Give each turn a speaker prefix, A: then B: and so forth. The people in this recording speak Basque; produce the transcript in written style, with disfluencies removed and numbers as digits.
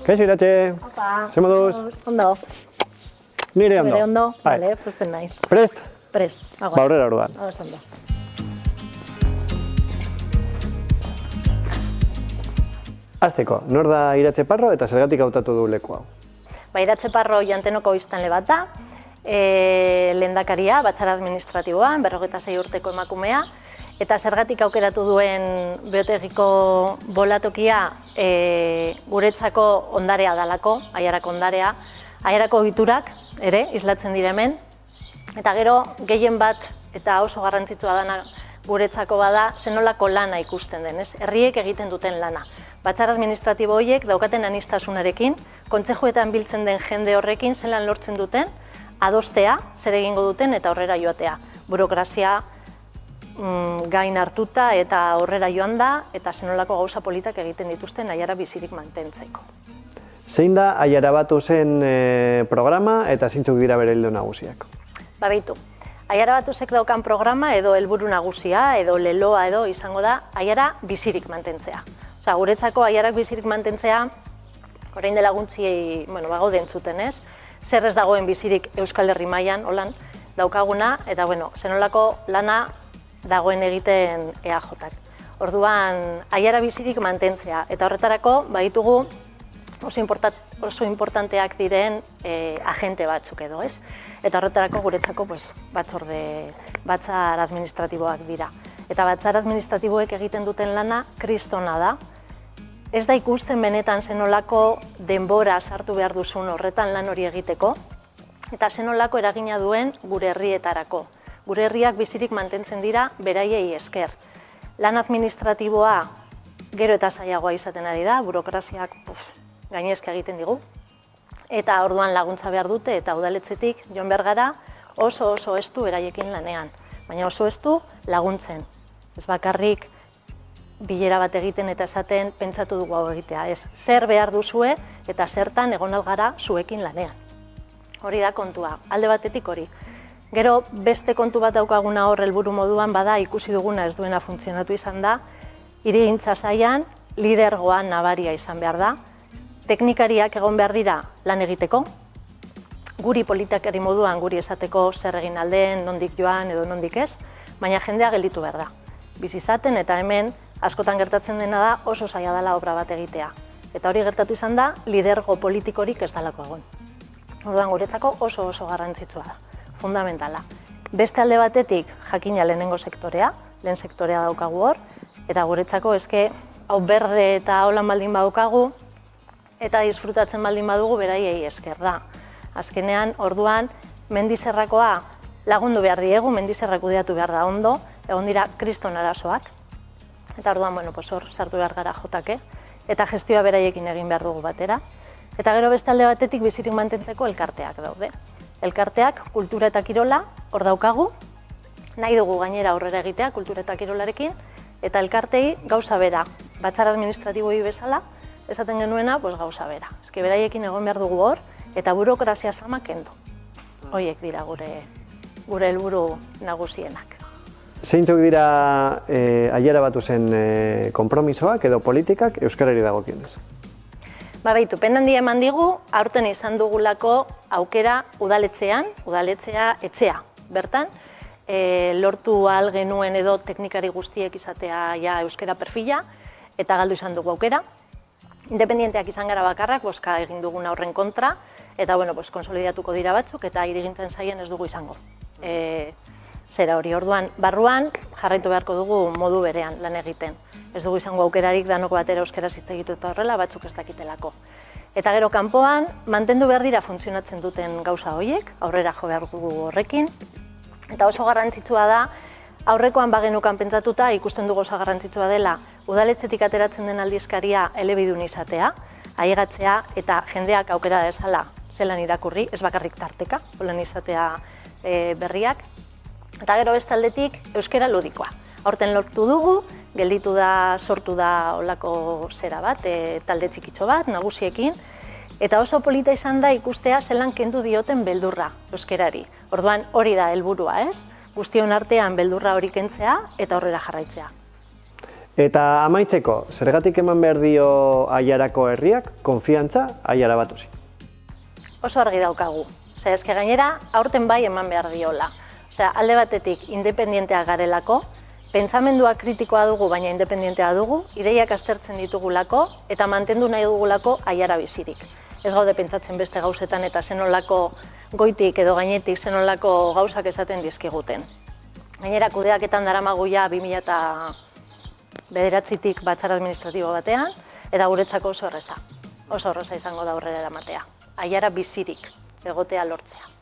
A: Kaixo Iratxe, ze moduz?
B: Ondo.
A: Nire ondo.
B: Zure ondo?
A: Bai.
B: Vale, posten naiz.
A: Prest?
B: Prest. Aguas.
A: Ba, aurrera orduan.
B: Aguas ondo.
A: Azteko, nor da Iratxe Parro eta zergatik hautatu du leku hau?
B: Ba, Iratxe Parro Jantenoko biztanle bat da, lehendakaria, batzar administratiboan, 46 urteko emakumea, eta zergatik aukeratu duen beotegiko bolatokia guretzako ondarea dalako, Aiarako ondarea, Aiarako ohiturak ere islatzen dira hemen, eta gero gehien bat eta oso garrantzitsua dana guretzako bada zenolako lana ikusten den, ez? Herriek egiten duten lana. Batzar administratibo horiek daukaten aniztasunarekin, kontzejuetan biltzen den jende horrekin zelan lortzen duten, adostea, zer egingo duten eta aurrera joatea. Burokrazia gain hartuta eta aurrera joan da, eta zenolako gauza politak egiten dituzten Aiara bizirik mantentzeko.
A: Zein da Aiara batu zen programa eta zeintzuk dira bere ildo nagusiak?
B: Ba, beitu. Aiara Batusek daukan programa edo helburu nagusia edo leloa edo izango da Aiara bizirik mantentzea. Osa, guretzako Aiarak bizirik mantentzea, orain dela gutxi, bagaude entzuten ez, zer ez dagoen bizirik Euskal Herri mailan holan daukaguna, eta zenolako lana dagoen egiten EAJak. Orduan, Aiara bizirik mantentzea, eta horretarako baditugu oso importanteak diren agente batzuk edo, ez? Eta horretarako guretzako batzar administratiboak dira. Eta batzar administratiboek egiten duten lana kristona da. Ez da ikusten benetan zenolako denbora sartu behar duzun horretan lan hori egiteko, eta zenolako eragina duen gure herrietarako. Gure herriak bizirik mantentzen dira beraiei esker. Lan administratiboa gero eta zailagoa izaten ari da, burokraziak gainezka egiten digu. Eta orduan laguntza behar dute eta udaletxetik joan behar gara oso estu beraiekin lanean. Baina oso estu laguntzen. Ez bakarrik bilera bat egiten eta esaten pentsatu dugu hau egitea. Ez, zer behar duzue eta zertan egon algara zuekin lanean. Hori da kontua, alde batetik hori. Gero beste kontu bat daukaguna hor helburu moduan bada ikusi duguna ez duena funtzionatu izan da, hirigintza sailan lidergoan nabaria izan behar da, teknikariak egon behar dira lan egiteko, guri politikari moduan guri esateko zer egin aldeen, nondik joan edo nondik ez, baina jendea gelditu behar da. Bizi izaten eta hemen askotan gertatzen dena da oso zaila dela obra bat egitea. Eta hori gertatu izan da, lidergo politikorik ez dalako egon. Orduan guretzako oso garrantzitsua da, fundamentala. Beste alde batetik jakina lehenengo sektorea, lehen sektorea daukagu hor, eta guretzako eske hau berde eta holan baldin badaukagu, eta disfrutatzen baldin badugu beraiei esker da. Azkenean, orduan, mendizerrakoa lagundu behar diegu, mendizerrak kudeatu behar da ondo, egon dira kriston arazoak, eta orduan, hor sartu behar gara jotake, eta gestioa beraiekin egin behar dugu batera. Eta gero beste alde batetik bizirik mantentzeko elkarteak daude. Elkarteak, kultura eta kirola, hor daukagu, nahi dugu gainera aurrera egitea kultura eta kirolarekin, eta elkartei gauza bera, batzar administratiboi bezala, esaten genuena, gauza bera. Eske beraiekin egon behar dugu hor, eta burokrazia sama kendu. Horiek dira gure helburu nagusienak.
A: Zeintzuk dira Aiara batu zen konpromisoak edo politikak euskarari dagokionez?
B: Ba, beitu, pena handia eman digu, aurten izan dugulako aukera udaletxea etxea. Bertan, lortu ahal genuen edo teknikari guztiek izatea euskara perfila, eta galdu izan dugu aukera. Independienteak izan gara bakarrak, bozka egin dugun horren kontra, eta konsolidatuko dira batzuk, eta irigintzen zaien ez dugu izango. Zera hori, orduan, barruan jarraitu beharko dugu modu berean lan egiten. Ez dugu izango aukerarik danoko batera euskaraz hitz egitu eta horrela, batzuk ez dakitelako. Eta gero kanpoan, mantendu behar dira funtzionatzen duten gauza horiek, aurrera jo behar dugu horrekin, eta oso garrantzitsua da, aurrekoan bagenukan pentsatuta ikusten dugu oso garrantzitsua dela, udaletxetik ateratzen den aldizkaria elebidun izatea, ailegatzea eta jendeak aukera dezala zelan irakurri, ez bakarrik tarteka, holan izatea berriak. Eta gero beste aldetik euskara ludikoa. Aurten lortu dugu, gelditu da, sortu da olako zera bat, talde txikitxo bat, nagusiekin, eta oso polita izan da ikustea zelan kendu dioten beldurra euskarari. Orduan hori da helburua, ez? Guztion artean beldurra hori kentzea eta aurrera jarraitzea.
A: Eta amaitzeko, zergatik eman behar dio Aiarako herriak konfiantza Aiara Batusi?
B: Oso argi daukagu. Eske gainera, aurten bai eman behar diola. Alde batetik independienteak garelako, pentsamendua kritikoa dugu, baina independientea dugu, ideiak aztertzen ditugulako eta mantendu nahi dugulako Aiara bizirik. Ez gaude pentsatzen beste gauzetan eta zenolako goitik edo gainetik zenolako gauzak esaten dizkiguten. Gainera, kudeaketan daramagu ja 2009tik batzar administratibo batean, eta guretzako oso erreza. Oso erreza izango da aurrera eramatea. Aiara bizirik egotea lortzea.